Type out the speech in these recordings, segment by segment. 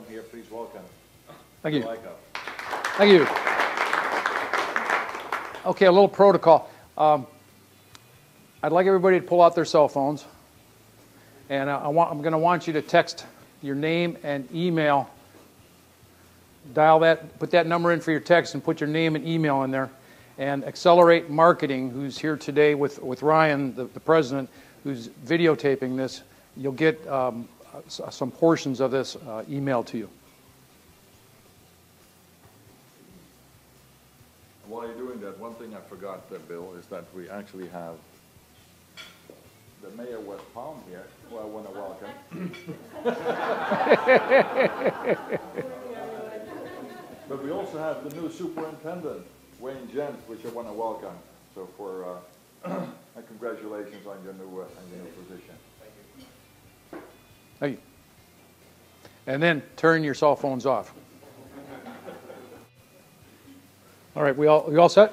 come here, please welcome. Thank you. Eickhoff. Thank you. Okay, a little protocol. I'd like everybody to pull out their cell phones, and I'm going to want you to text your name and email. Dial that, put that number in for your text, and put your name and email in there. And Accelerate Marketing, who's here today with Ryan, the president, who's videotaping this, you'll get some portions of this emailed to you. While you're doing that, one thing I forgot, Bill, is that we actually have the mayor of West Palm here, who I want to welcome. But we also have the new superintendent, Wayne Jens, which I want to welcome. So for and congratulations on your new position. Thank you. And then turn your cell phones off. All right, we all set?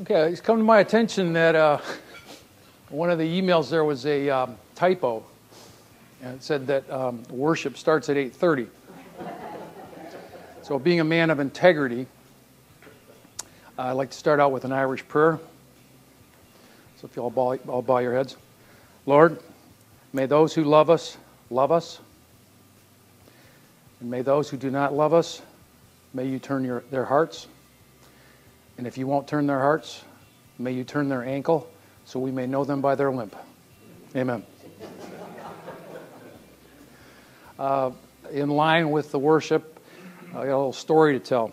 Okay, it's come to my attention that one of the emails there was a typo, and it said that worship starts at 8:30. So being a man of integrity, I'd like to start out with an Irish prayer. So if you all bow your heads. Lord, may those who love us, and may those who do not love us, may you turn their hearts. And if you won't turn their hearts, may you turn their ankle, so we may know them by their limp. Amen. In line with the worship, I got a little story to tell.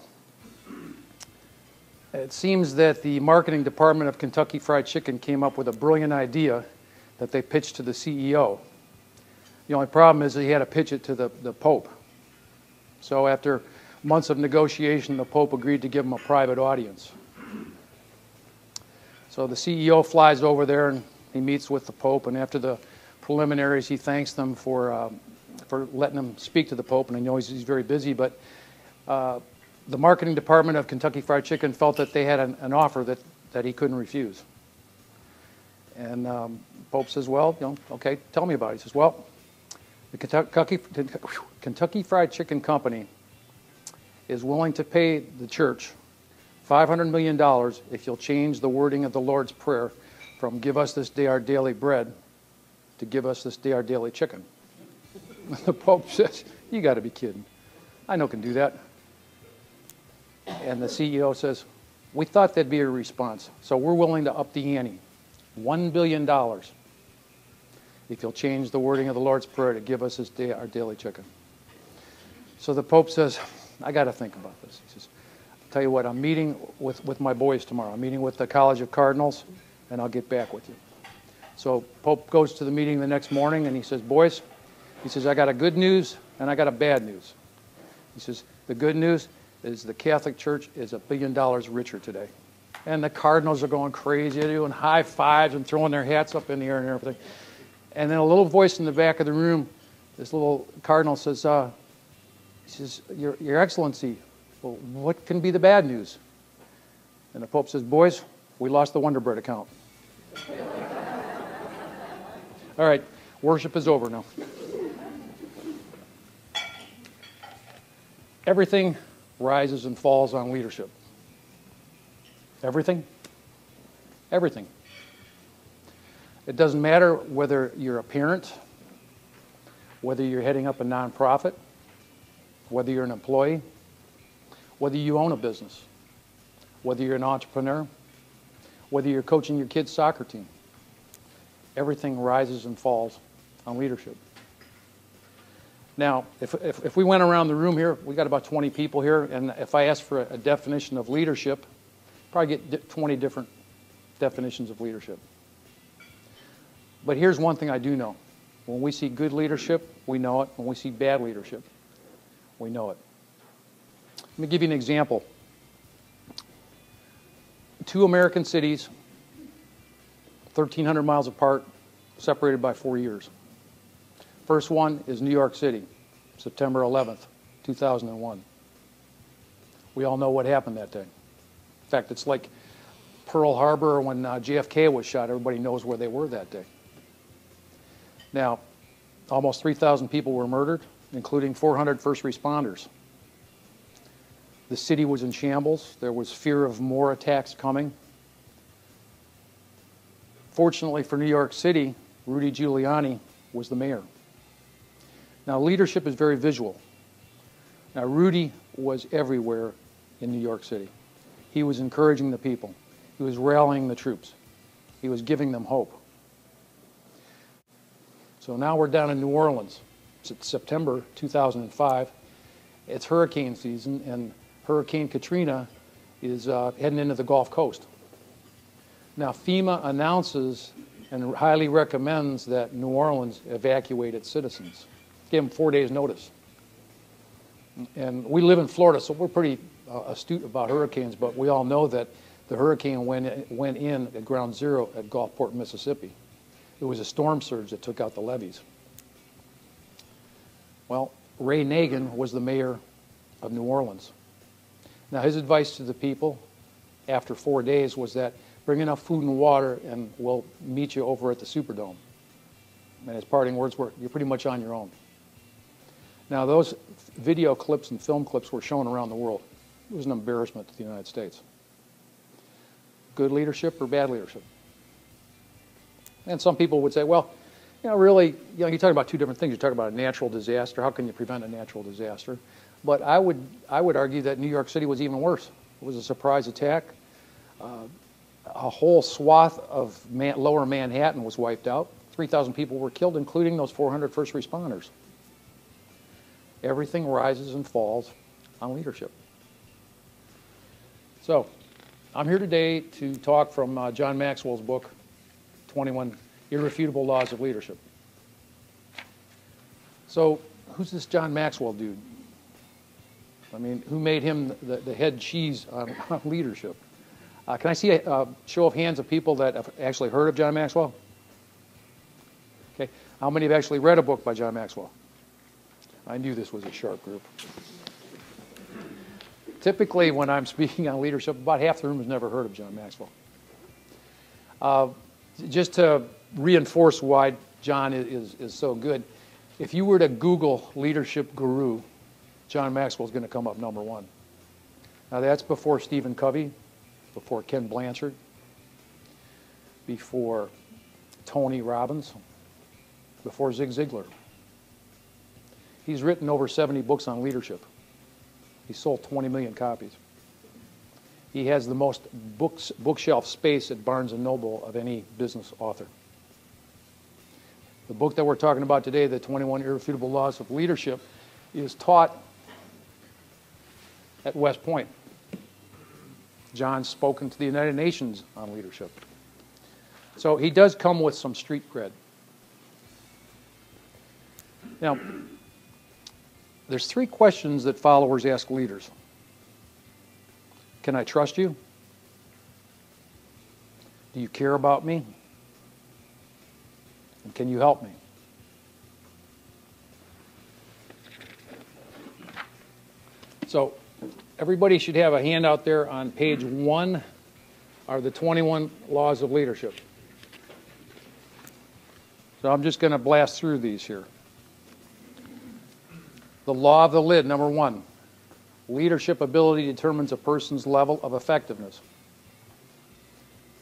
It seems that the marketing department of Kentucky Fried Chicken came up with a brilliant idea that they pitched to the CEO. The only problem is that he had to pitch it to the Pope. So after months of negotiation, the Pope agreed to give him a private audience. So the CEO flies over there and he meets with the Pope, and after the preliminaries, he thanks them for letting him speak to the Pope, and I know he's very busy, but the marketing department of Kentucky Fried Chicken felt that they had an offer that he couldn't refuse. And Pope says, well, okay, tell me about it. He says, well, the Kentucky Fried Chicken Company is willing to pay the church $500 million if you'll change the wording of the Lord's Prayer from give us this day our daily bread to give us this day our daily chicken. The Pope says, you got to be kidding. I know can do that. And the CEO says, we thought that'd be a response, so we're willing to up the ante. $1 billion if you'll change the wording of the Lord's Prayer to give us this day our daily chicken. So the Pope says, I got to think about this. He says, I'll tell you what, I'm meeting with my boys tomorrow. I'm meeting with the College of Cardinals, and I'll get back with you. So Pope goes to the meeting the next morning, and he says, boys, he says, I got a good news and I got a bad news. He says, the good news is the Catholic Church is $1 billion richer today. And the Cardinals are going crazy. They're doing high fives and throwing their hats up in the air and everything. And then a little voice in the back of the room, this little Cardinal says, he says, Your Excellency, well, what can be the bad news? And the Pope says, boys, we lost the Wonder Bread account. All right, worship is over now. Everything rises and falls on leadership. Everything? Everything. It doesn't matter whether you're a parent, whether you're heading up a nonprofit, whether you're an employee, whether you own a business, whether you're an entrepreneur, whether you're coaching your kid's soccer team. Everything rises and falls on leadership. Now, if we went around the room here, we got about 20 people here, and if I asked for a definition of leadership, probably get 20 different definitions of leadership. But here's one thing I do know. When we see good leadership, we know it. When we see bad leadership, we know it. Let me give you an example. 2 American cities, 1,300 miles apart, separated by 4 years. First one is New York City, September 11th, 2001. We all know what happened that day. In fact, it's like Pearl Harbor when JFK was shot. Everybody knows where they were that day. Now, Almost 3,000 people were murdered, including 400 first responders. The city was in shambles. There was fear of more attacks coming. Fortunately for New York City, Rudy Giuliani was the mayor. Now, leadership is very visual. Now, Rudy was everywhere in New York City. He was encouraging the people. He was rallying the troops. He was giving them hope. So now we're down in New Orleans. It's September 2005. It's hurricane season, and Hurricane Katrina is heading into the Gulf Coast. Now, FEMA announces and highly recommends that New Orleans evacuate its citizens. Give them 4 days' notice. And we live in Florida, so we're pretty astute about hurricanes, but we all know that the hurricane went in at ground zero at Gulfport, Mississippi. It was a storm surge that took out the levees. Well, Ray Nagin was the mayor of New Orleans. Now, his advice to the people after 4 days was that bring enough food and water and we'll meet you over at the Superdome. And his parting words were, you're pretty much on your own. Now, those video clips and film clips were shown around the world. It was an embarrassment to the United States. Good leadership or bad leadership? And some people would say, well, really, you're talking about two different things. You're talking about a natural disaster. How can you prevent a natural disaster? But I would argue that New York City was even worse. It was a surprise attack. A whole swath of lower Manhattan was wiped out. 3,000 people were killed, including those 400 first responders. Everything rises and falls on leadership. So, I'm here today to talk from John Maxwell's book, 21 Irrefutable Laws of Leadership. So, who's this John Maxwell dude? I mean, who made him the head cheese on leadership? Can I see a show of hands of people that have actually heard of John Maxwell? Okay. How many have actually read a book by John Maxwell? I knew this was a sharp group. Typically, when I'm speaking on leadership, about half the room has never heard of John Maxwell. Just to reinforce why John is so good, if you were to Google leadership guru, John Maxwell is going to come up number one. Now, that's before Stephen Covey, before Ken Blanchard, before Tony Robbins, before Zig Ziglar. He's written over 70 books on leadership. He sold 20 million copies. He has the most bookshelf space at Barnes & Noble of any business author. The book that we're talking about today, the 21 Irrefutable Laws of Leadership, is taught at West Point. John's spoken to the United Nations on leadership. So he does come with some street cred. Now, there's three questions that followers ask leaders. Can I trust you? Do you care about me? And can you help me? So everybody should have a handout there. On page 1 are the 21 laws of leadership. So I'm just going to blast through these here. The law of the lid, number 1. Leadership ability determines a person's level of effectiveness.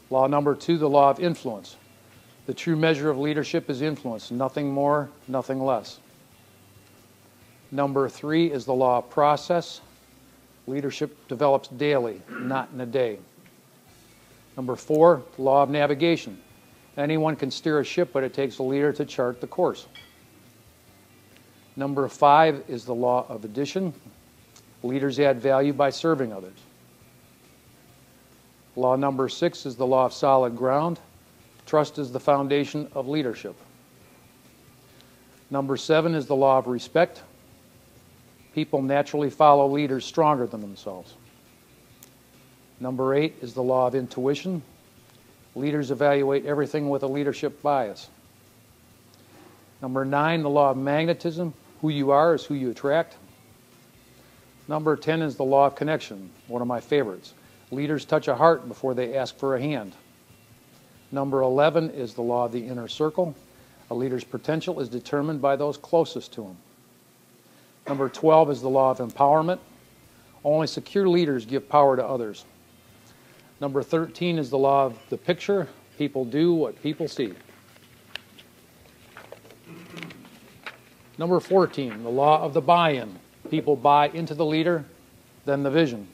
Law number 2, the law of influence. The true measure of leadership is influence, nothing more, nothing less. Number 3 is the law of process. Leadership develops daily, not in a day. Number 4, law of navigation. Anyone can steer a ship, but it takes a leader to chart the course. Number 5 is the law of addition. Leaders add value by serving others. Law number 6 is the law of solid ground. Trust is the foundation of leadership. Number 7 is the law of respect. People naturally follow leaders stronger than themselves. Number 8 is the law of intuition. Leaders evaluate everything with a leadership bias. Number 9, the law of magnetism. Who you are is who you attract. Number 10 is the law of connection, one of my favorites. Leaders touch a heart before they ask for a hand. Number 11 is the law of the inner circle. A leader's potential is determined by those closest to him. Number 12 is the law of empowerment. Only secure leaders give power to others. Number 13 is the law of the picture. People do what people see. Number 14, the law of the buy-in. People buy into the leader, then the vision.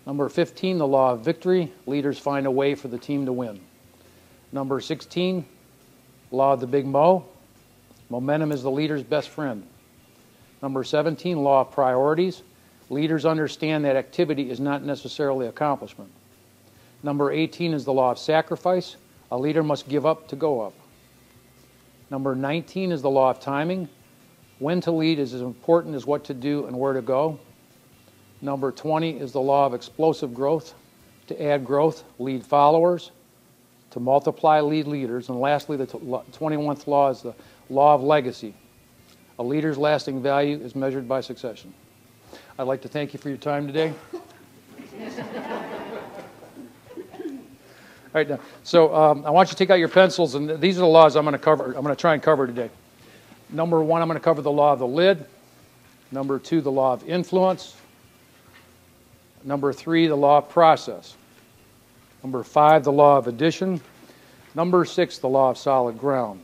Number 15, the law of victory. Leaders find a way for the team to win. Number 16, law of the big Mo. Momentum is the leader's best friend. Number 17, law of priorities. Leaders understand that activity is not necessarily accomplishment. Number 18 is the law of sacrifice. A leader must give up to go up. Number 19 is the law of timing. When to lead is as important as what to do and where to go. Number 20 is the law of explosive growth. To add growth, lead followers. To multiply, lead leaders. And lastly, the 21st law is the law of legacy. A leader's lasting value is measured by succession. I'd like to thank you for your time today. All right, now, so I want you to take out your pencils, and these are the laws I'm going to cover. I'm going to try and cover today. Number 1, I'm going to cover the law of the lid. Number 2, the law of influence. Number 3, the law of process. Number 5, the law of addition. Number 6, the law of solid ground.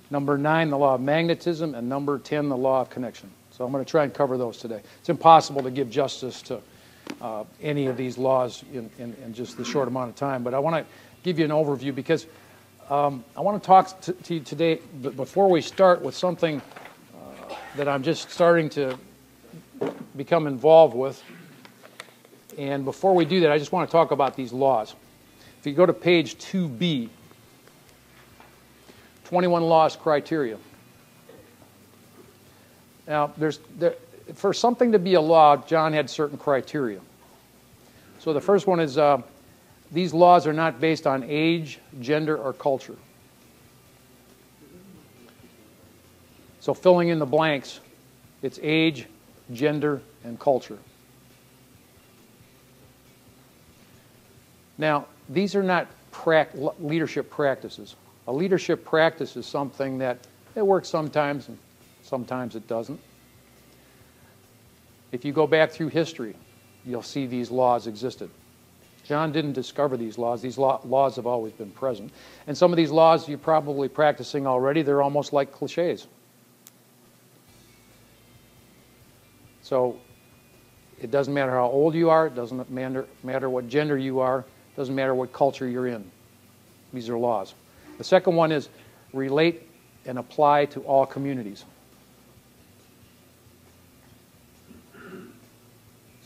Number 9, the law of magnetism. And number 10, the law of connection. So I'm going to try and cover those today. It's impossible to give justice to any of these laws in just the short amount of time, but I want to give you an overview because I want to talk to you today, before we start, with something that I'm just starting to become involved with. And before we do that, I just want to talk about these laws. If you go to page 2B, 21 laws criteria. Now, for something to be a law, John had certain criteria. So the first one is these laws are not based on age, gender, or culture. So filling in the blanks, it's age, gender, and culture. Now, these are not leadership practices. A leadership practice is something that it works sometimes and sometimes it doesn't. If you go back through history, you'll see these laws existed. John didn't discover these laws. These laws have always been present. And some of these laws you're probably practicing already. They're almost like cliches. So it doesn't matter how old you are. It doesn't matter what gender you are. It doesn't matter what culture you're in. These are laws. The second one is relate and apply to all communities.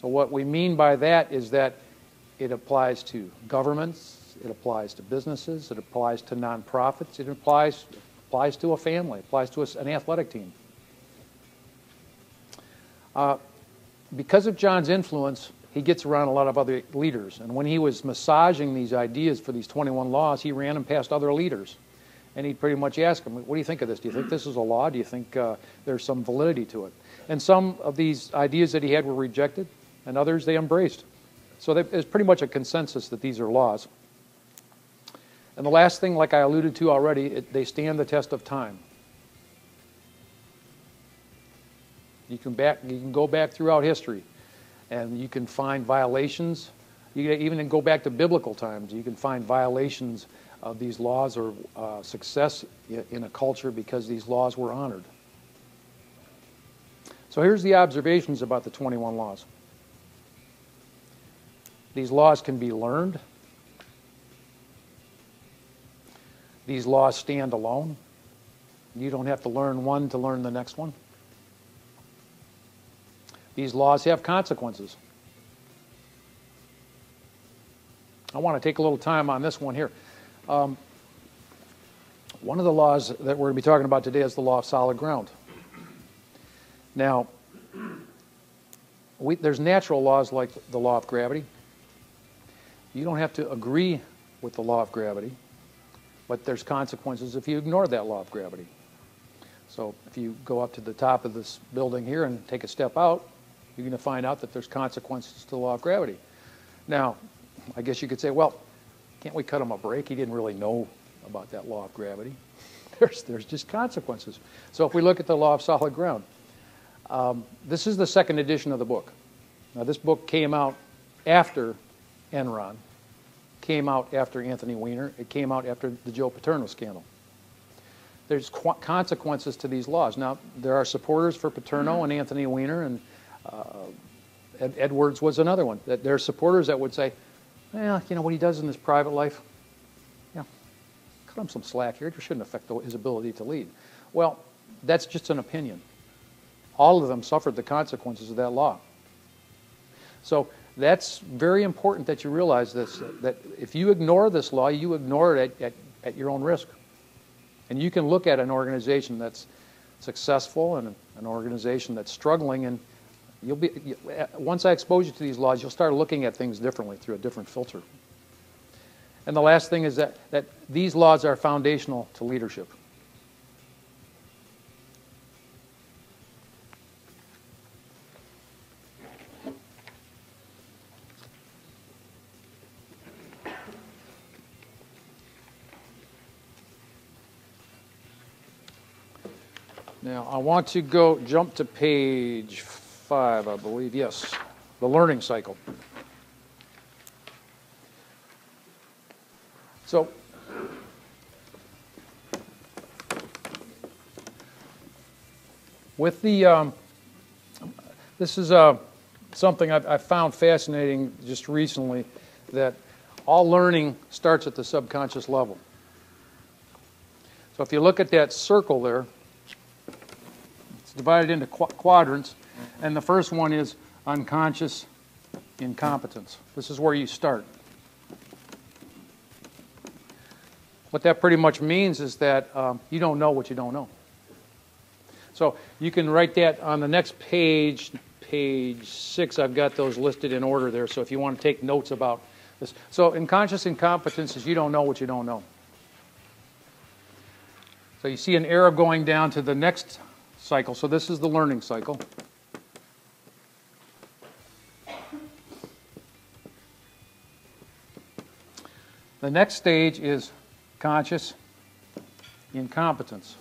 So what we mean by that is that it applies to governments, it applies to businesses, it applies to nonprofits, it applies to a family, it applies to an athletic team. Because of John's influence, he gets around a lot of other leaders. And when he was massaging these ideas for these 21 laws, he ran them past other leaders. And he'd pretty much ask them, what do you think of this? Do you think this is a law? Do you think there's some validity to it? And some of these ideas that he had were rejected, and others they embraced. So there's pretty much a consensus that these are laws. And the last thing, like I alluded to already, they stand the test of time. You can go back throughout history, and you can find violations. You can even go back to biblical times. You can find violations of these laws or success in a culture because these laws were honored. So here's the observations about the 21 laws. These laws can be learned. These laws stand alone. You don't have to learn one to learn the next one. These laws have consequences. I want to take a little time on this one here. One of the laws that we're going to be talking about today is the law of solid ground. Now, there's natural laws like the law of gravity. You don't have to agree with the law of gravity, but there's consequences if you ignore that law of gravity. So if you go up to the top of this building here and take a step out, you're going to find out that there's consequences to the law of gravity. Now, I guess you could say, well, can't we cut him a break? He didn't really know about that law of gravity. There's just consequences. So if we look at the law of solid ground, this is the second edition of the book. Now this book came out after Enron, came out after Anthony Weiner, it came out after the Joe Paterno scandal. There's consequences to these laws. Now, there are supporters for Paterno and Anthony Weiner, and Edwards was another one. That there are supporters that would say, well, you know, what he does in his private life, yeah, cut him some slack here. It shouldn't affect his ability to lead. Well, that's just an opinion. All of them suffered the consequences of that law. So that's very important that you realize this, that if you ignore this law, you ignore it at your own risk. And you can look at an organization that's successful and an organization that's struggling, and once I expose you to these laws, you'll start looking at things differently through a different filter. And the last thing is that these laws are foundational to leadership. Now, I want to jump to page 5, I believe. Yes, the learning cycle. So, with the, this is something I found fascinating just recently, that all learning starts at the subconscious level. So if you look at that circle there, it's divided into quadrants, and the first one is unconscious incompetence. This is where you start. What that pretty much means is that you don't know what you don't know. So you can write that on the next page, page 6. I've got those listed in order there, so if you want to take notes about this. So unconscious incompetence is you don't know what you don't know. So you see an arrow going down to the next cycle. So this is the learning cycle. The next stage is conscious incompetence.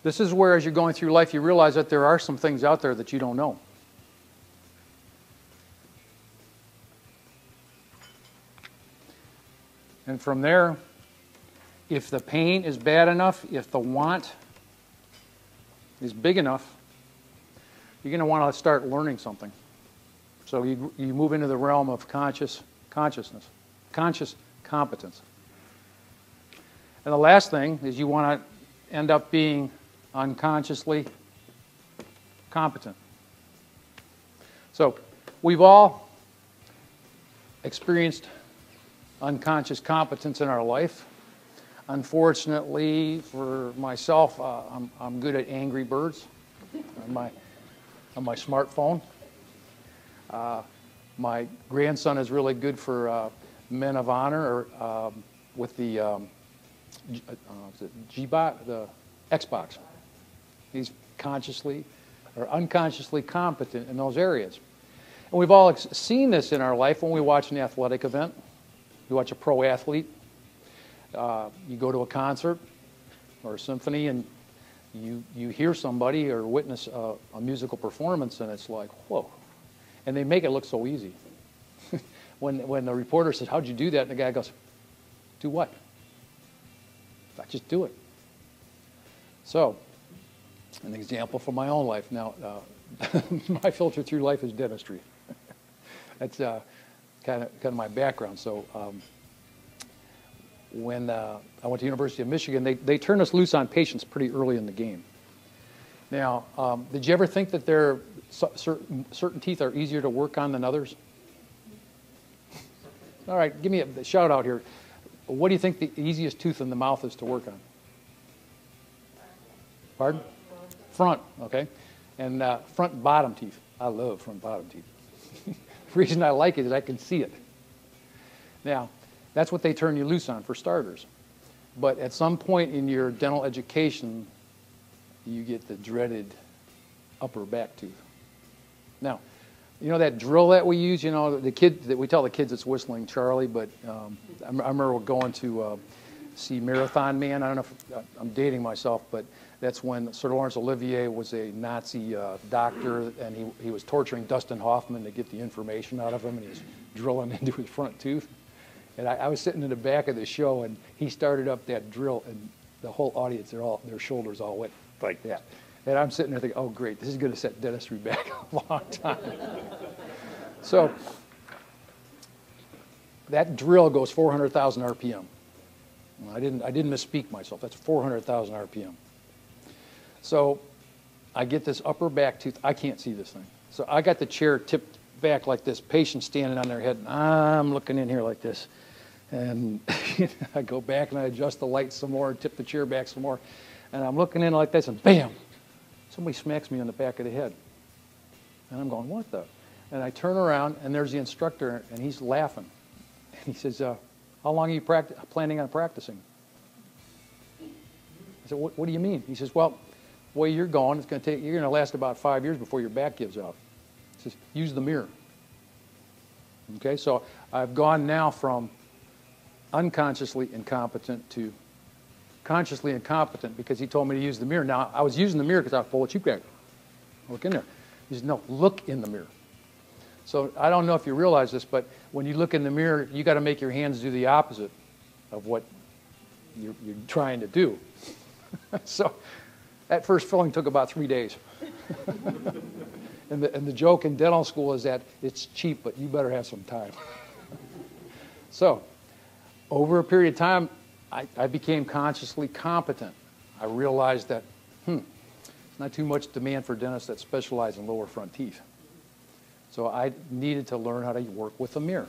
This is where, as you're going through life, you realize that there are some things out there that you don't know. And from there, if the pain is bad enough, if the want is big enough, you're going to want to start learning something. So you move into the realm of conscious competence. And the last thing is you want to end up being unconsciously competent. So we've all experienced unconscious competence in our life. Unfortunately, for myself, I'm good at Angry Birds on my smartphone. My grandson is really good for Men of Honor, or with the G-Bot, the Xbox. He's consciously or unconsciously competent in those areas. And we've all seen this in our life when we watch an athletic event. You watch a pro athlete. You go to a concert or a symphony, and you hear somebody or witness a musical performance, and it's like, whoa. And they make it look so easy. When the reporter says, how'd you do that? And the guy goes, do what? I just do it. So, an example from my own life. Now, my filter through life is dentistry. That's kind of my background. So, when I went to the University of Michigan, they turned us loose on patients pretty early in the game. Now, did you ever think that certain teeth are easier to work on than others? All right, give me a shout out here. What do you think the easiest tooth in the mouth is to work on? Pardon? Front, okay. And front and bottom teeth. I love front and bottom teeth. The reason I like it is I can see it. Now, that's what they turn you loose on, for starters. But at some point in your dental education, you get the dreaded upper back tooth. Now, You know that drill that we use? You know, the kid that we tell the kids it's Whistling Charlie, but I remember going to see Marathon Man. I don't know if I'm dating myself, but that's when Sir Laurence Olivier was a Nazi doctor, and he was torturing Dustin Hoffman to get the information out of him, and he was drilling into his front tooth. And I was sitting in the back of the show, and he started up that drill, and the whole audience, their shoulders all went like that. And I'm sitting there thinking, oh, great, this is going to set dentistry back a long time. So that drill goes 400,000 RPM. I didn't misspeak myself. That's 400,000 RPM. So I get this upper back tooth. I can't see this thing. So I got the chair tipped back like this, patient standing on their head, and I'm looking in here like this. And I go back and I adjust the light some more, tip the chair back some more, and I'm looking in like this, and bam! Somebody smacks me on the back of the head. And I'm going, what the? And I turn around, and there's the instructor, and he's laughing. And he says, how long are you planning on practicing? I said, what do you mean? He says, well, the way you're going, you're going to last about 5 years before your back gives out. He says, use the mirror. Okay, so I've gone now from unconsciously incompetent to consciously incompetent because he told me to use the mirror. Now, I was using the mirror because I was full of cheek back. Look in there. He said, no, look in the mirror. So I don't know if you realize this, but when you look in the mirror, you got to make your hands do the opposite of what you're trying to do. So that first filling took about 3 days. And the joke in dental school is that it's cheap, but you better have some time. So over a period of time, I became consciously competent. I realized that, it's not too much demand for dentists that specialize in lower front teeth. So I needed to learn how to work with a mirror.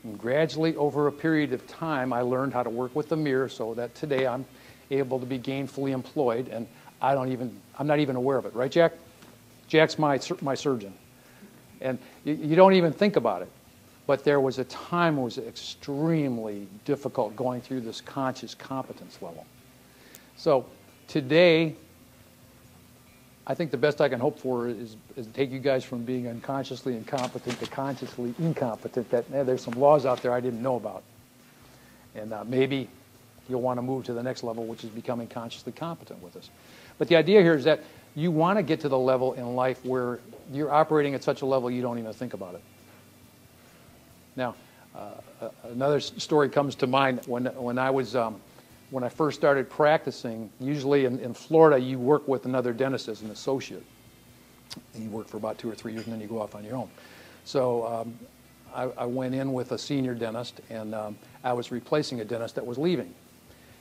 And gradually, over a period of time, I learned how to work with the mirror so that today I'm able to be gainfully employed, and I'm not even aware of it. Right, Jack? Jack's my surgeon. And you don't even think about it. But there was a time it was extremely difficult going through this conscious competence level. So today, I think the best I can hope for is to take you guys from being unconsciously incompetent to consciously incompetent. That there's some laws out there I didn't know about. And maybe you'll want to move to the next level, which is becoming consciously competent with this. But the idea here is that you want to get to the level in life where you're operating at such a level you don't even think about it. Now, another story comes to mind when I first started practicing. Usually in Florida, you work with another dentist as an associate. And you work for about 2 or 3 years, and then you go off on your own. So I went in with a senior dentist, and I was replacing a dentist that was leaving.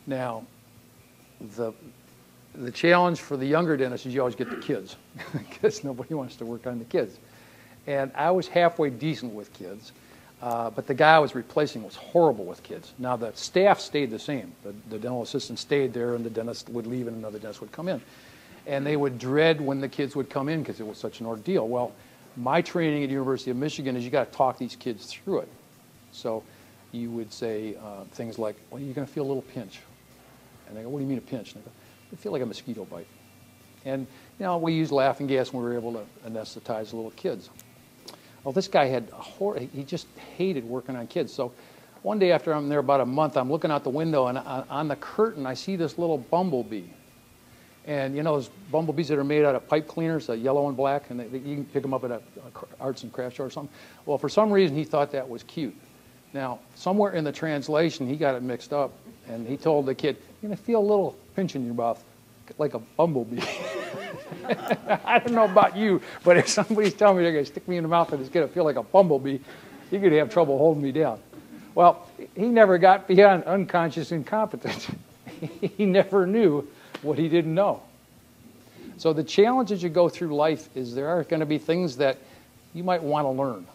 Now, the challenge for the younger dentist is you always get the kids, because nobody wants to work on the kids. And I was halfway decent with kids. But the guy I was replacing was horrible with kids. Now, the staff stayed the same. The dental assistant stayed there, and the dentist would leave, and another dentist would come in. And they would dread when the kids would come in because it was such an ordeal. Well, my training at the University of Michigan is you got to talk these kids through it. So you would say things like, well, you're going to feel a little pinch. And they go, what do you mean a pinch? And I go, I feel like a mosquito bite. And, you know, we used laughing gas, and we were able to anesthetize little kids. Well, this guy he just hated working on kids. So one day after I'm there about a month, I'm looking out the window, and on the curtain, I see this little bumblebee. And you know those bumblebees that are made out of pipe cleaners, yellow and black, and you can pick them up at a arts and crafts store or something. Well, for some reason, he thought that was cute. Now, somewhere in the translation, he got it mixed up, and he told the kid, you're going to feel a little pinch in your mouth, like a bumblebee. I don't know about you, but if somebody's telling me they're going to stick me in the mouth and it's going to feel like a bumblebee, you're going to have trouble holding me down. Well, he never got beyond unconscious incompetence. He never knew what he didn't know. So the challenge as you go through life is there are going to be things that you might want to learn.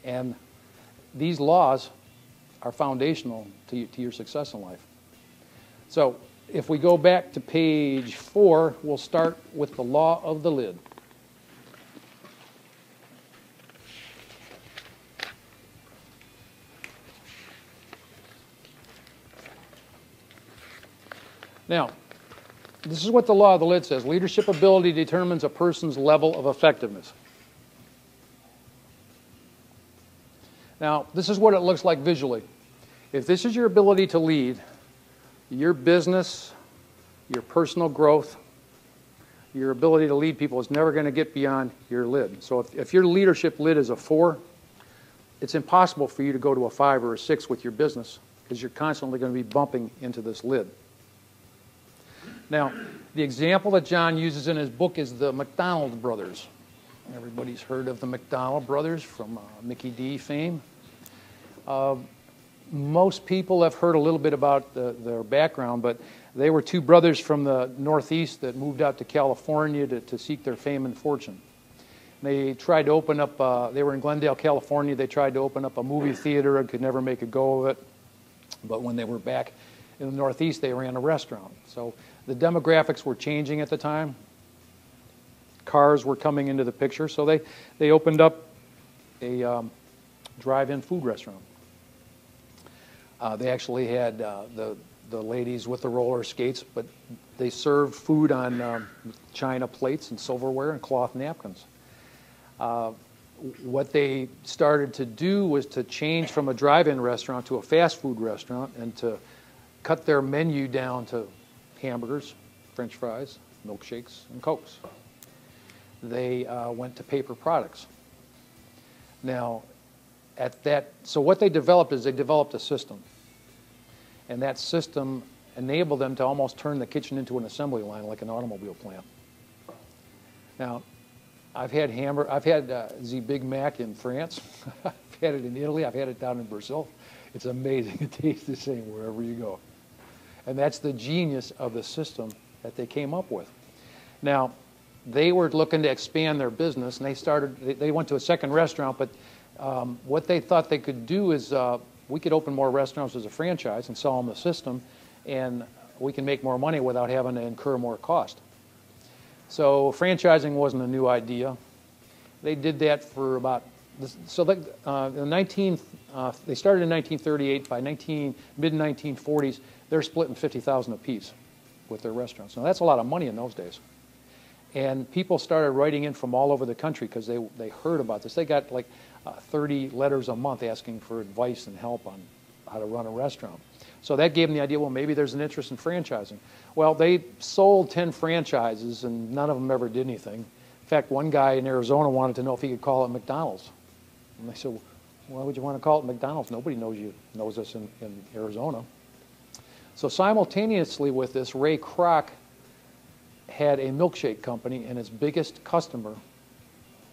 And these laws are foundational to your success in life. So if we go back to page 4, we'll start with the law of the lid. Now, this is what the law of the lid says. Leadership ability determines a person's level of effectiveness. Now, this is what it looks like visually. If this is your ability to lead, your business, your personal growth, your ability to lead people is never going to get beyond your lid. So if your leadership lid is a 4, it's impossible for you to go to a 5 or a 6 with your business because you're constantly going to be bumping into this lid. Now, the example that John uses in his book is the McDonald brothers. Everybody's heard of the McDonald brothers from Mickey D fame. Most people have heard a little bit about their background, but they were 2 brothers from the Northeast that moved out to California to seek their fame and fortune. They tried to open up, they were in Glendale, California. They tried to open up a movie theater and could never make a go of it. But when they were back in the Northeast, they ran a restaurant. So the demographics were changing at the time. Cars were coming into the picture. So they opened up a drive-in food restaurant. They actually had the ladies with the roller skates, but they served food on china plates and silverware and cloth napkins. What they started to do was to change from a drive-in restaurant to a fast food restaurant and to cut their menu down to hamburgers, French fries, milkshakes, and Cokes. They went to paper products. Now, so what they developed is they developed a system. And that system enabled them to almost turn the kitchen into an assembly line like an automobile plant. Now, I've had the Big Mac in France. I've had it in Italy. I've had it down in Brazil. It's amazing. It tastes the same wherever you go. And that's the genius of the system that they came up with. Now, they were looking to expand their business, and they went to a second restaurant, but what they thought they could do is we could open more restaurants as a franchise and sell them the system, and we can make more money without having to incur more cost. So franchising wasn't a new idea. They did that for about, so they started in 1938. By mid-1940s, they're splitting $50,000 apiece with their restaurants. Now that's a lot of money in those days. And people started writing in from all over the country because they heard about this. They got like 30 letters a month asking for advice and help on how to run a restaurant. So that gave them the idea, well, maybe there's an interest in franchising. Well, they sold 10 franchises, and none of them ever did anything. In fact, one guy in Arizona wanted to know if he could call it McDonald's. And they said, why would you want to call it McDonald's? Nobody knows us in Arizona. So simultaneously with this, Ray Kroc had a milkshake company, and his biggest customer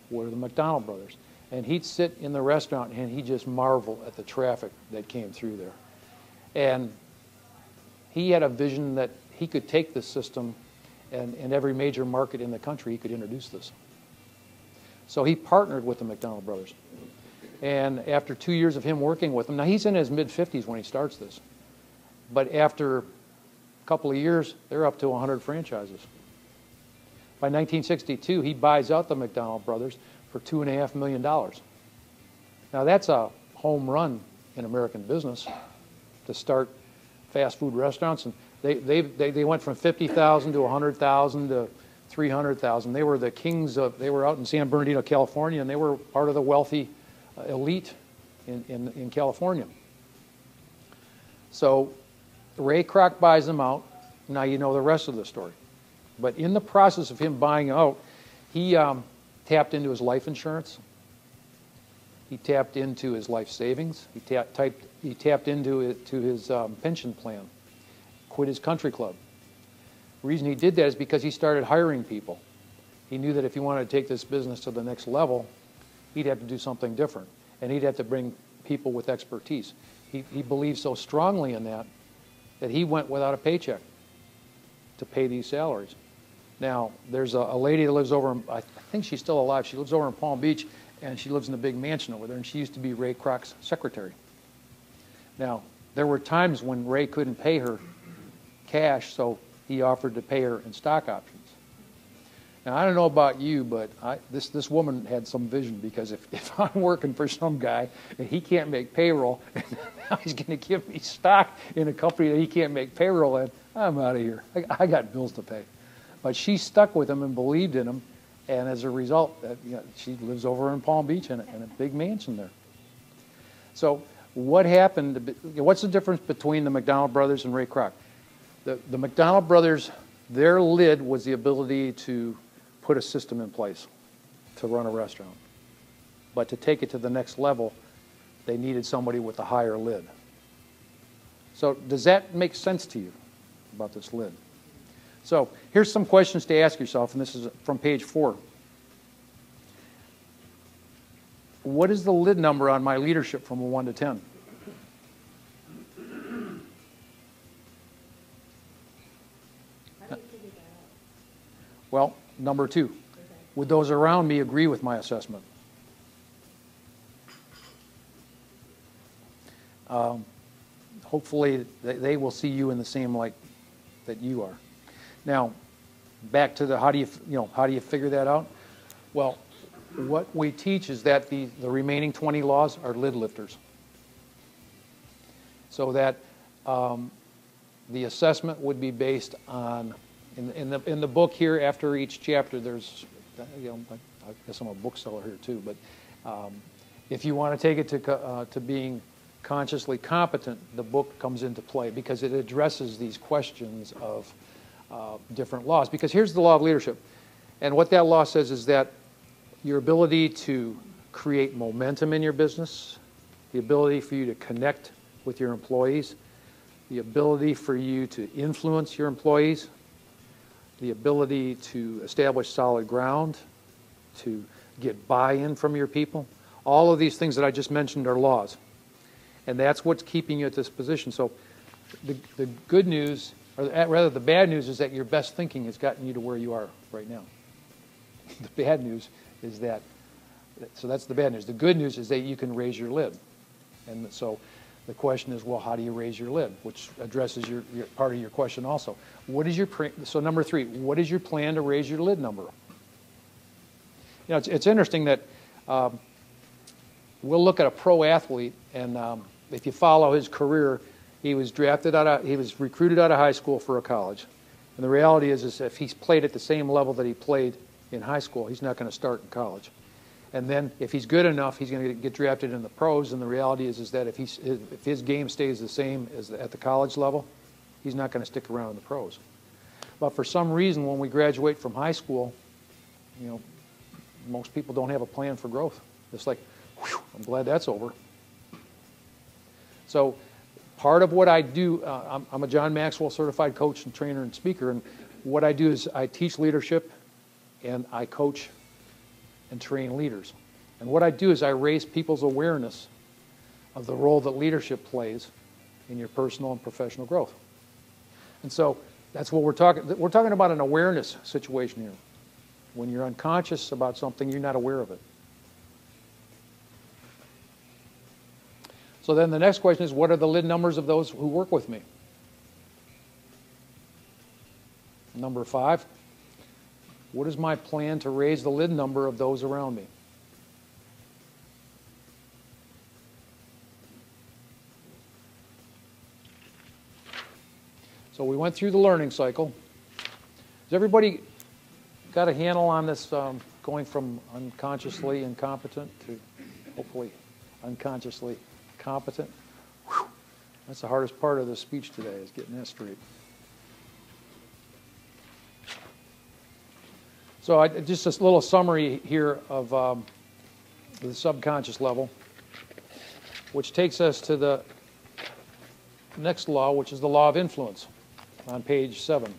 were the McDonald brothers. And he'd sit in the restaurant, and he'd just marvel at the traffic that came through there. And he had a vision that he could take this system, and in every major market in the country, he could introduce this. So he partnered with the McDonald brothers. And after 2 years of him working with them, now he's in his mid-50s when he starts this, but after a couple of years, they're up to 100 franchises. By 1962, he buys out the McDonald brothers for $2.5 million. Now that's a home run in American business to start fast food restaurants. And they went from 50,000 to 100,000 to 300,000. They were the kings they were out in San Bernardino, California, and they were part of the wealthy elite in California. So Ray Kroc buys them out. Now you know the rest of the story. But in the process of him buying out, he tapped into his life insurance. He tapped into his life savings. He tapped into his pension plan. Quit his country club. The reason he did that is because he started hiring people. He knew that if he wanted to take this business to the next level, he'd have to do something different, and he'd have to bring people with expertise. He believed so strongly in that he went without a paycheck to pay these salaries. Now, there's a lady that lives over, I think she's still alive, she lives over in Palm Beach, and she lives in a big mansion over there, and she used to be Ray Kroc's secretary. Now, there were times when Ray couldn't pay her cash, so he offered to pay her in stock options. Now, I don't know about you, but this woman had some vision, because if I'm working for some guy and he can't make payroll, and now he's going to give me stock in a company that he can't make payroll in, I'm out of here. I got bills to pay. But she stuck with him and believed in him, and as a result, she lives over in Palm Beach in a big mansion there. So what happened, what's the difference between the McDonald brothers and Ray Kroc? The McDonald brothers, their lid was the ability to put a system in place to run a restaurant. But to take it to the next level, they needed somebody with a higher lid. So does that make sense to you about this lid? So here's some questions to ask yourself, and this is from page 4. What is the lid number on my leadership from a 1 to 10? How do you figure that out? Well, number 2. Would those around me agree with my assessment? Hopefully they will see you in the same light that you are. Now, back to the how do you figure that out? Well, what we teach is that the remaining 20 laws are lid lifters. So that the assessment would be based on, in the book here, after each chapter, there's, I guess I'm a bookseller here too, but if you want to take it to being consciously competent, the book comes into play because it addresses these questions of different laws. Because here's the law of leadership. And what that law says is that your ability to create momentum in your business, the ability for you to connect with your employees, the ability for you to influence your employees, the ability to establish solid ground, to get buy-in from your people, all of these things that I just mentioned are laws. And that's what's keeping you at this position. So the good news, or rather the bad news, is that your best thinking has gotten you to where you are right now. The bad news is that, so that's the bad news. The good news is that you can raise your lid. And so the question is, well, how do you raise your lid? Which addresses your part of your question also. What is your, so number 3, what is your plan to raise your lid number? You know, it's interesting that we'll look at a pro athlete, and if you follow his career, he was recruited out of high school for a college. And the reality is if he's played at the same level that he played in high school, he's not going to start in college. And then if he's good enough, he's going to get drafted in the pros. And the reality is that if his game stays the same as at the college level, he's not going to stick around in the pros. But for some reason, when we graduate from high school, you know, most people don't have a plan for growth. It's like, whew, I'm glad that's over. So part of what I do, I'm a John Maxwell certified coach and trainer and speaker, and what I do is I teach leadership and I coach and train leaders. And what I do is I raise people's awareness of the role that leadership plays in your personal and professional growth. And so that's what we're talking about, an awareness situation here. When you're unconscious about something, you're not aware of it. So then the next question is, what are the lid numbers of those who work with me? Number 5, what is my plan to raise the lid number of those around me? So we went through the learning cycle. Has everybody got a handle on this going from unconsciously incompetent to hopefully unconsciously competent? Whew. That's the hardest part of the speech today, is getting that straight. So just a little summary here of the subconscious level, which takes us to the next law, which is the law of influence on page 7.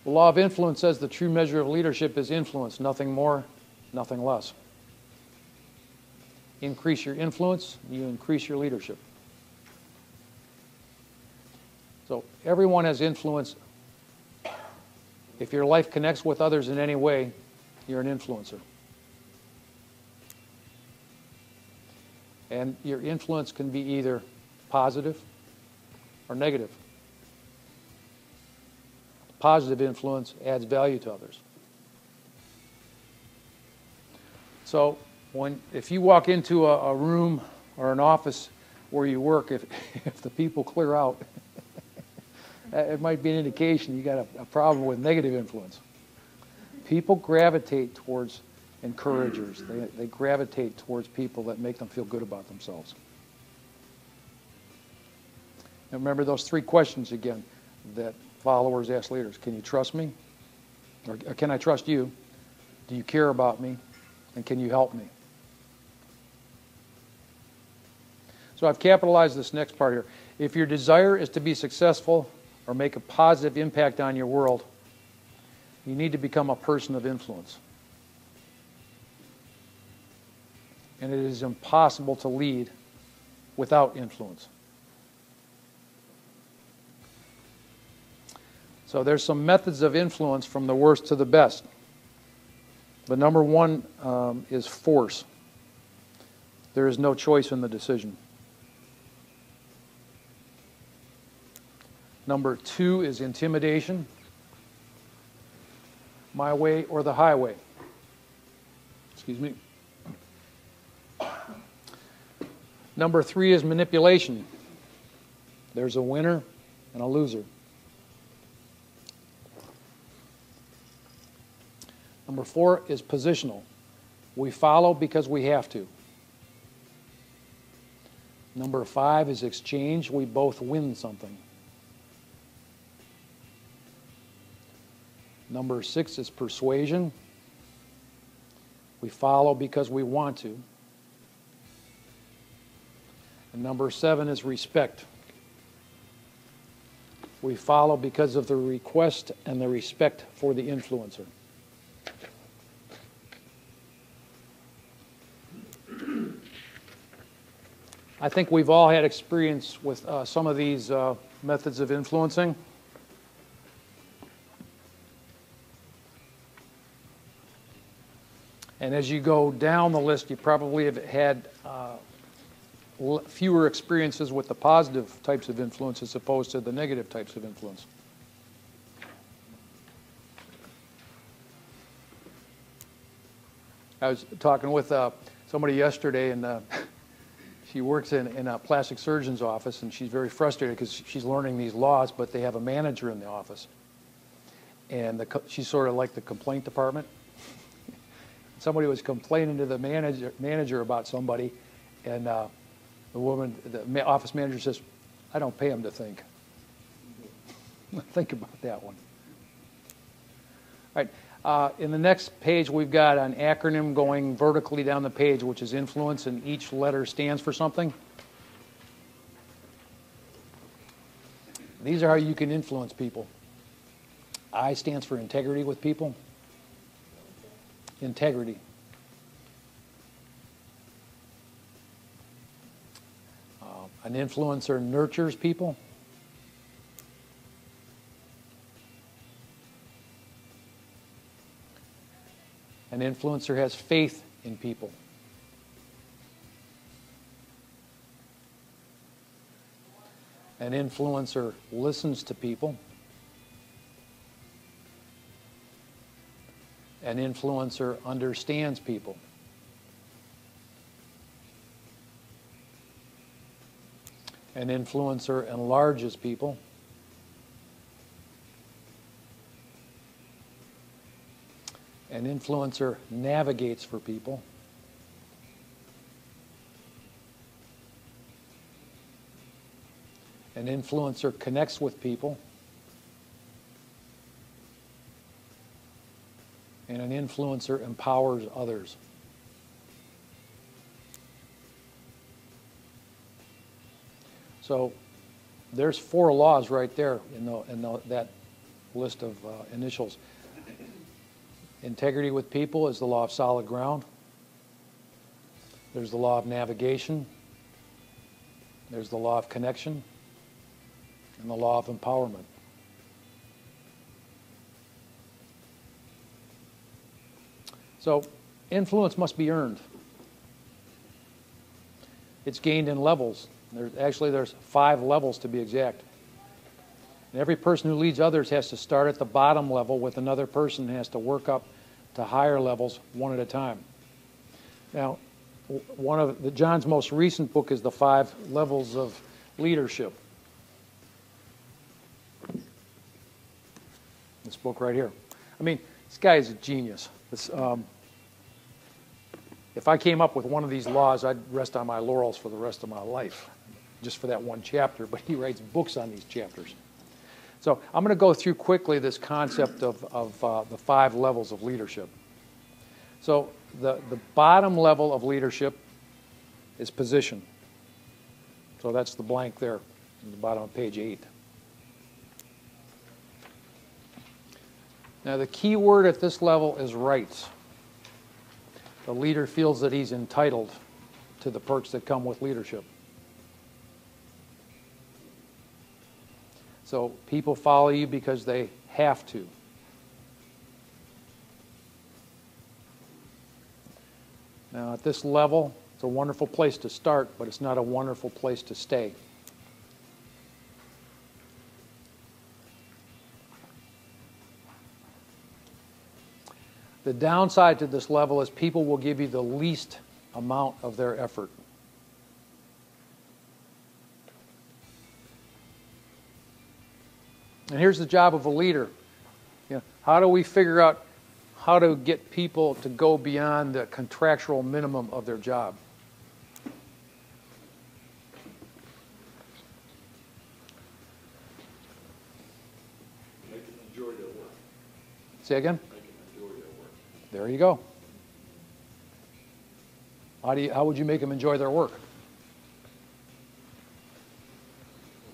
The law of influence says the true measure of leadership is influence, nothing more, nothing less. Increase your influence, you increase your leadership. So everyone has influence. If your life connects with others in any way, you're an influencer. And your influence can be either positive or negative. Positive influence adds value to others. So if you walk into a room or an office where you work, if the people clear out, it might be an indication you got a problem with negative influence. People gravitate towards encouragers. They gravitate towards people that make them feel good about themselves. And remember those 3 questions again that followers ask leaders. Can you trust me? Or can I trust you? Do you care about me? And can you help me? So I've capitalized this next part here. If your desire is to be successful or make a positive impact on your world, you need to become a person of influence. And it is impossible to lead without influence. So there's some methods of influence from the worst to the best. But number 1 is force. There is no choice in the decision. Number 2 is intimidation. My way or the highway. Excuse me. Number 3 is manipulation. There's a winner and a loser. Number 4 is positional. We follow because we have to. Number 5 is exchange. We both win something. Number 6 is persuasion. We follow because we want to. And number 7 is respect. We follow because of the request and the respect for the influencer. I think we've all had experience with some of these methods of influencing. And as you go down the list, you probably have had fewer experiences with the positive types of influence as opposed to the negative types of influence. I was talking with somebody yesterday, and she works in a plastic surgeon's office, and she's very frustrated because she's learning these laws, but they have a manager in the office. And she's sort of like the complaint department. Somebody was complaining to the manager about somebody, and the office manager says, I don't pay him to think. Think about that one. All right. In the next page, we've got an acronym going vertically down the page, which is influence, and each letter stands for something. These are how you can influence people. I stands for integrity with people. Integrity. An influencer nurtures people. An influencer has faith in people. An influencer listens to people. An influencer understands people. An influencer enlarges people. An influencer navigates for people. An influencer connects with people. And an influencer empowers others. So there's 4 laws right there in that list of initials. Integrity with people is the law of solid ground. There's the law of navigation. There's the law of connection. And the law of empowerment. So influence must be earned. It's gained in levels. There's 5 levels to be exact. And every person who leads others has to start at the bottom level with another person and has to work up to higher levels one at a time. Now, one of John's most recent book is The 5 Levels of Leadership. This book right here. I mean, This guy is a genius. If I came up with one of these laws, I'd rest on my laurels for the rest of my life, just for that one chapter, but he writes books on these chapters. So I'm going to go through quickly this concept of the 5 levels of leadership. So the bottom level of leadership is position. So that's the blank there at the bottom of page 8. Now the key word at this level is rights. The leader feels that he's entitled to the perks that come with leadership. So people follow you because they have to. Now at this level, it's a wonderful place to start, but it's not a wonderful place to stay. The downside to this level is people will give you the least amount of their effort. And here's the job of a leader. You know, how do we figure out how to get people to go beyond the contractual minimum of their job? Make them enjoy their work. Say again? Make them enjoy their work. There you go. How would you make them enjoy their work?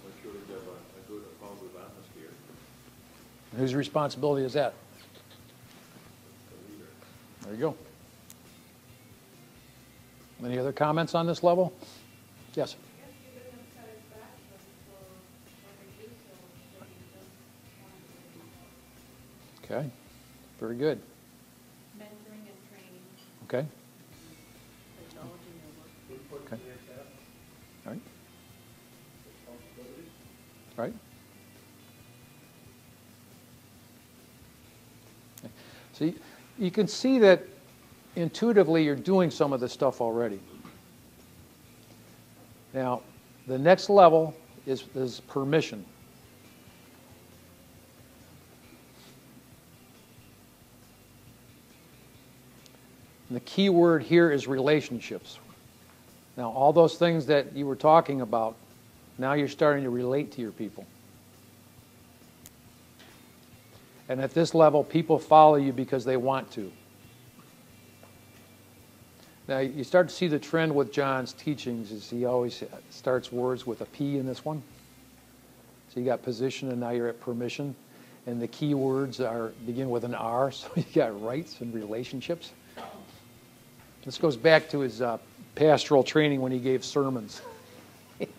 Make sure they have a good, positive atmosphere. Whose responsibility is that? The leader. There you go. Any other comments on this level? Yes. Yes, giving them satisfaction for what they do, so they just want to do more. Okay. Very good. Mentoring and training, Okay. acknowledging their work. Okay. All right. Right. Okay. So you can see that intuitively you're doing some of this stuff already. Now, the next level is permission. And the key word here is relationships. Now, all those things that you were talking about, now you're starting to relate to your people. And at this level, people follow you because they want to. Now, you start to see the trend with John's teachings is he always starts words with a P in this one. So you got position, and now you're at permission. And the key words begin with an R, so you got rights and relationships. This goes back to his pastoral training when he gave sermons. If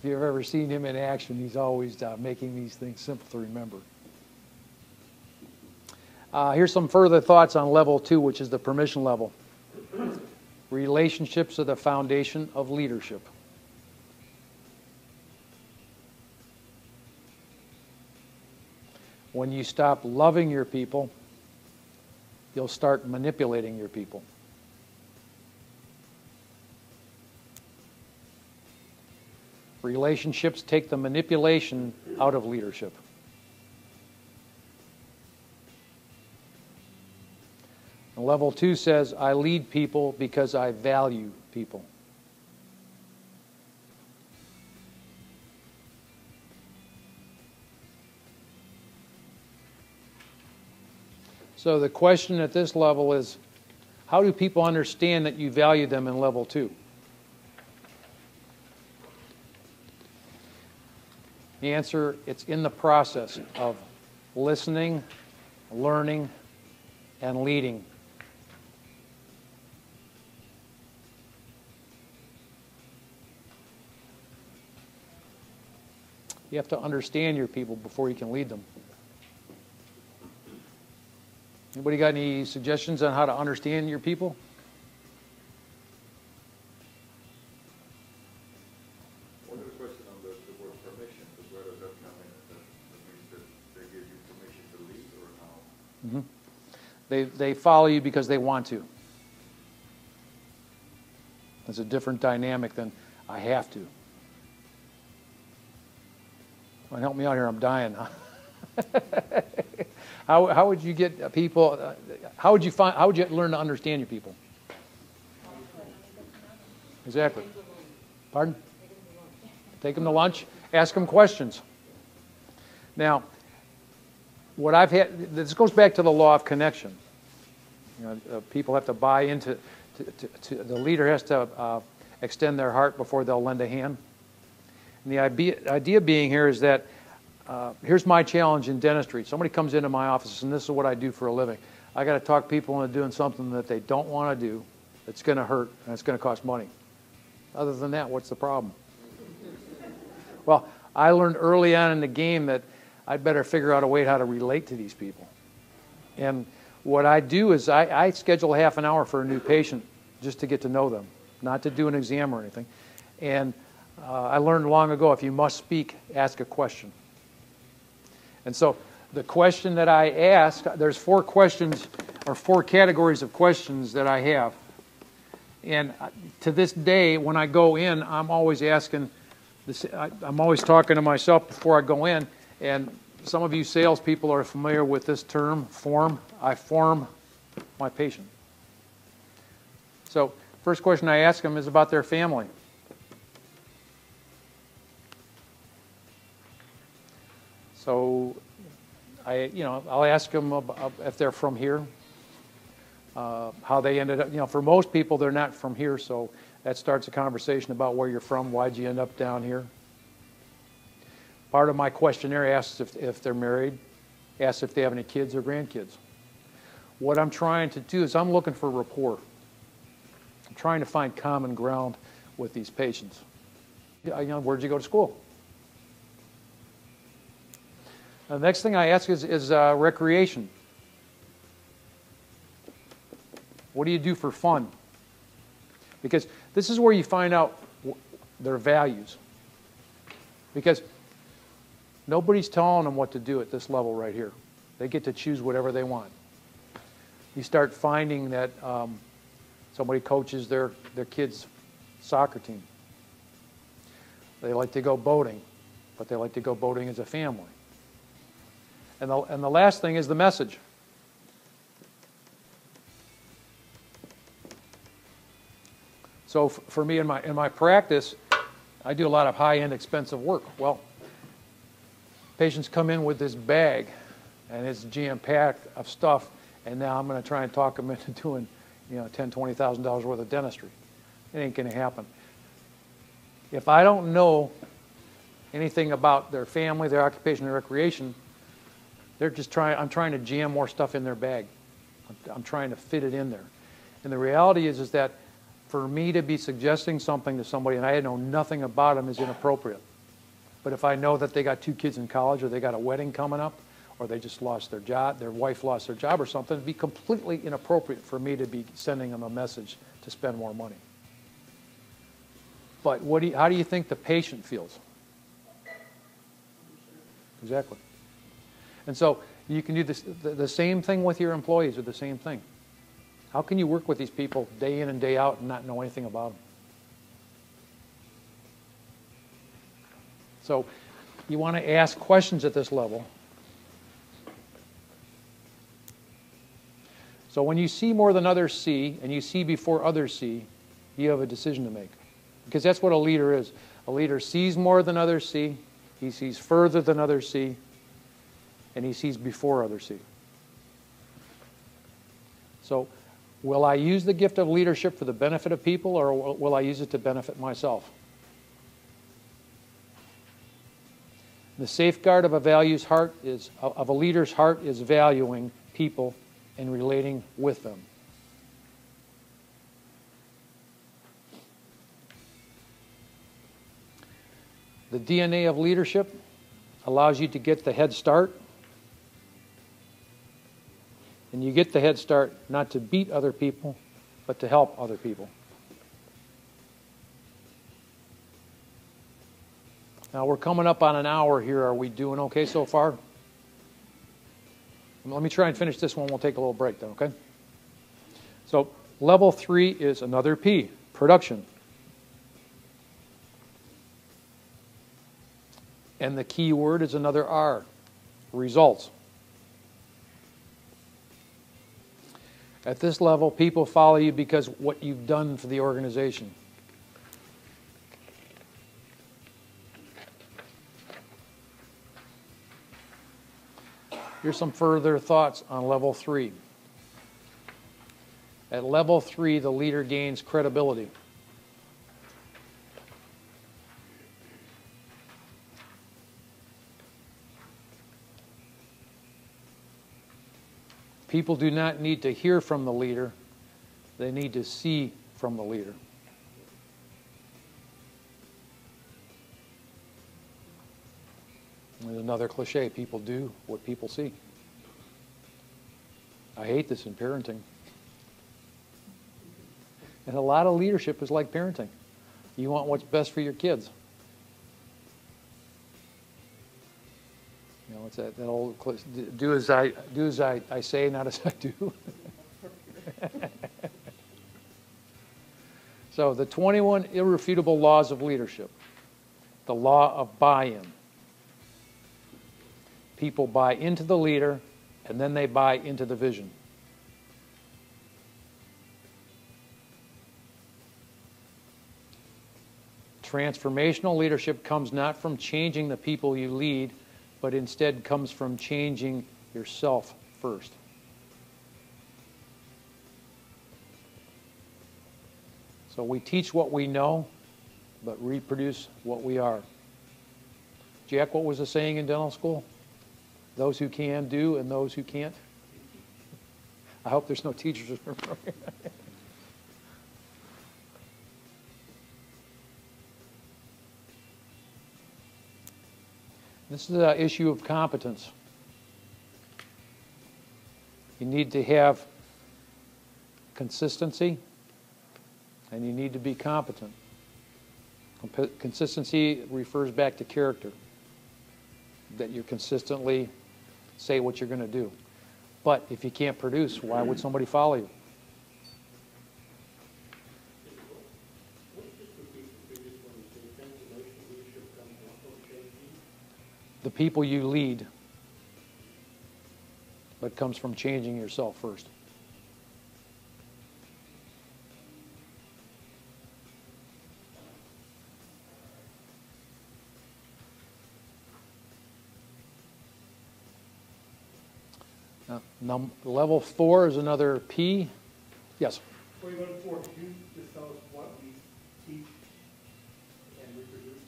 you've ever seen him in action, he's always making these things simple to remember. Here's some further thoughts on level 2, which is the permission level. Relationships are the foundation of leadership. When you stop loving your people, you'll start manipulating your people. Relationships take the manipulation out of leadership. And level 2 says, I lead people because I value people. So the question at this level is, how do people understand that you value them in level 2? The answer, it's in the process of listening, learning, and leading. You have to understand your people before you can lead them. Anybody got any suggestions on how to understand your people? What is the question on the word permission? Because where does that come in? That means that they give you permission to lead or how? They follow you because they want to. That's a different dynamic than I have to. Well, help me out here, I'm dying. Huh? How would you get people, how would you learn to understand your people? Exactly. Pardon? Take them to lunch, ask them questions. Now, what I've had, this goes back to the law of connection. You know, people have to buy into, the leader has to extend their heart before they'll lend a hand. And the idea being here is that, here's my challenge in dentistry. Somebody comes into my office, and this is what I do for a living. I got to talk people into doing something that they don't want to do, that's going to hurt, and it's going to cost money. Other than that, what's the problem? Well, I learned early on in the game that I'd better figure out a way how to relate to these people. And what I do is I schedule half an hour for a new patient just to get to know them, not to do an exam or anything. And I learned long ago, if you must speak, ask a question. And so the question that I ask, there's 4 questions or 4 categories of questions that I have. And to this day, when I go in, I'm always asking, I'm always talking to myself before I go in. And some of you salespeople are familiar with this term, form. I form my patient. So first question I ask them is about their family. So I'll ask them if they're from here, how they ended up. For most people, they're not from here, so that starts a conversation about where you're from. Why'd you end up down here? Part of my questionnaire asks if they're married, asks if they have any kids or grandkids. What I'm trying to do is I'm looking for rapport. I'm trying to find common ground with these patients. Where'd you go to school? The next thing I ask is recreation. What do you do for fun? Because this is where you find out their values. Because nobody's telling them what to do at this level right here. They get to choose whatever they want. You start finding that somebody coaches their kids' soccer team. They like to go boating, but they like to go boating as a family. And the last thing is the message. So for me in my practice, I do a lot of high-end expensive work. Well, patients come in with this bag, and it's jam-packed of stuff, and now I'm going to try and talk them into doing, $10,000, $20,000 worth of dentistry. It ain't going to happen. If I don't know anything about their family, their occupation, their recreation, I'm trying to jam more stuff in their bag. I'm trying to fit it in there. And the reality is that for me to be suggesting something to somebody and I know nothing about them is inappropriate. But if I know that they got 2 kids in college or they got a wedding coming up or they just lost their job, their wife lost their job or something, it'd be completely inappropriate for me to be sending them a message to spend more money. But how do you think the patient feels? Exactly. And so you can do the same thing with your employees, or the same thing. How can you work with these people day in and day out and not know anything about them? So you want to ask questions at this level. So when you see more than others see, and you see before others see, you have a decision to make. Because that's what a leader is. A leader sees more than others see, he sees further than others see, and he sees before others see. So will I use the gift of leadership for the benefit of people, or will I use it to benefit myself? The safeguard of a leader's heart is valuing people and relating with them. The DNA of leadership allows you to get the head start. And you get the head start not to beat other people, but to help other people. Now we're coming up on an hour here. Are we doing okay so far? Let me try and finish this one. We'll take a little break then, okay? So level 3 is another P, production. And the key word is another R, results. At this level, people follow you because what you've done for the organization. Here's some further thoughts on level 3. At level 3, the leader gains credibility. People do not need to hear from the leader. They need to see from the leader. There's another cliche. People do what people see. I hate this in parenting. And a lot of leadership is like parenting. You want what's best for your kids. You know, it's that old do as I say, not as I do. So the 21 irrefutable laws of leadership. The law of buy-in. People buy into the leader, and then they buy into the vision. Transformational leadership comes not from changing the people you lead, but instead comes from changing yourself first. So we teach what we know, but reproduce what we are. Jack, what was the saying in dental school? Those who can do and those who can't. I hope there's no teachers. This is an issue of competence. You need to have consistency, and you need to be competent. Consistency refers back to character, that you consistently say what you're going to do. But if you can't produce, why would somebody follow you? The people you lead, but comes from changing yourself first. Level 4 is another P. Yes? Before you go to 4, could you just tell us what we teach and reproduce?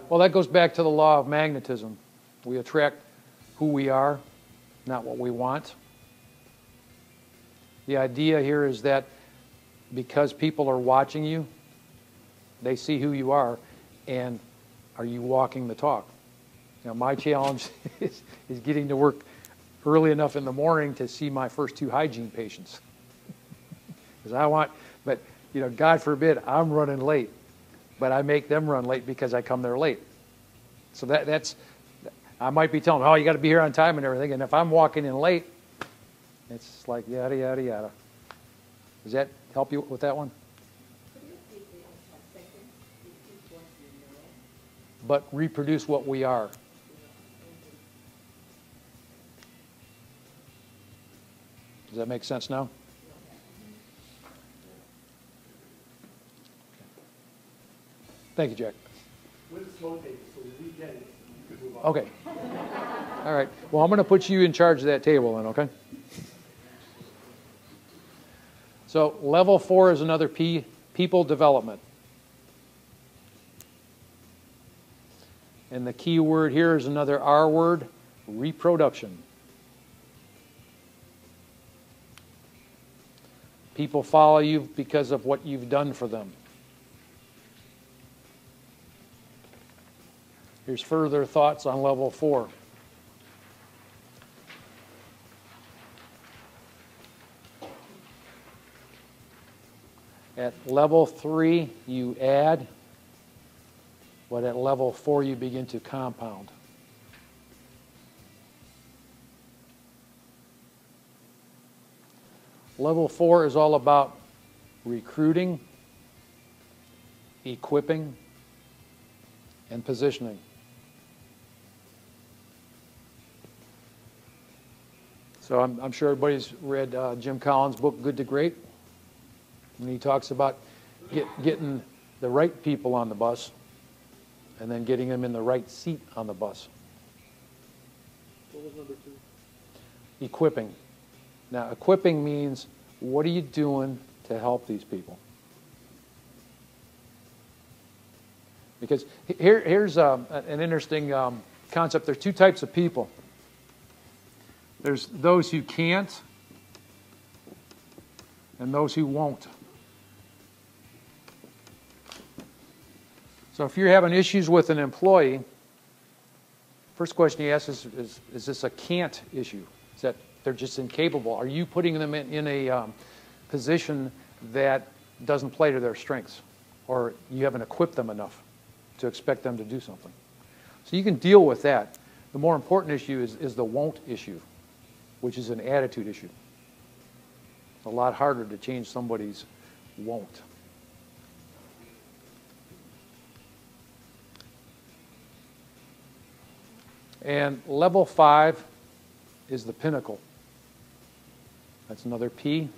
Well, that goes back to the law of magnetism. We attract who we are, not what we want. The idea here is that because people are watching you, they see who you are, and are you walking the talk? Now, my challenge is getting to work early enough in the morning to see my first 2 hygiene patients. Because but you know, God forbid, I'm running late, but I make them run late because I come there late. So that's, I might be telling them, oh, you got to be here on time and everything, and if I'm walking in late, it's like yada, yada, yada. Does that help you with that one? But reproduce what we are. Does that make sense now? Thank you, Jack. With a slow table, so we get it, you could move on. Okay. All right. Well, I'm going to put you in charge of that table then, okay? So level 4 is another P, people development. And the key word here is another R word, reproduction. People follow you because of what you've done for them. Here's further thoughts on level 4. At level 3, you add, but at level 4, you begin to compound. Level 4 is all about recruiting, equipping, and positioning. So I'm sure everybody's read Jim Collins' book, Good to Great. And he talks about getting the right people on the bus and then getting them in the right seat on the bus. What was number 2? Equipping. Now, equipping means, what are you doing to help these people? Because here's an interesting concept. There's 2 types of people. There's those who can't and those who won't. So if you're having issues with an employee, first question you ask is this a can't issue? Is that they're just incapable? Are you putting them in a position that doesn't play to their strengths? Or you haven't equipped them enough to expect them to do something? So you can deal with that. The more important issue is the won't issue, which is an attitude issue. It's a lot harder to change somebody's won't. And level 5 is the pinnacle. That's another P.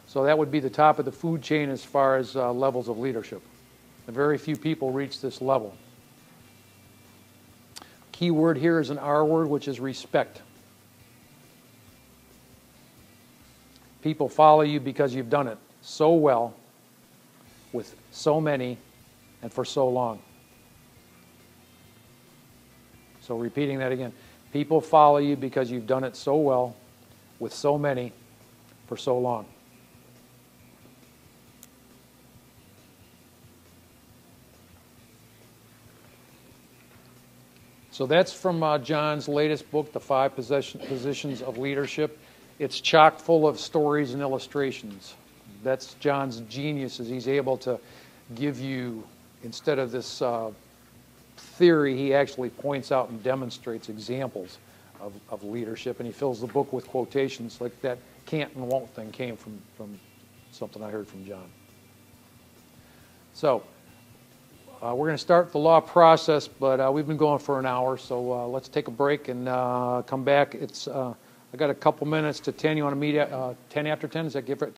So that would be the top of the food chain as far as levels of leadership. And very few people reach this level. Key word here is an R word, which is respect. People follow you because you've done it so well, with so many, and for so long. So repeating that again. People follow you because you've done it so well, with so many, for so long. So that's from John's latest book, The 5 Positions of Leadership. It's chock full of stories and illustrations. That's John's genius, is he's able to give you, instead of this theory, he actually points out and demonstrates examples of leadership, and he fills the book with quotations. Like that can't and won't thing came from something I heard from John. So we're going to start the law process, but we've been going for an hour, so let's take a break and come back. It's I got a couple minutes to 10. You want to meet at 10 after 10? Does that give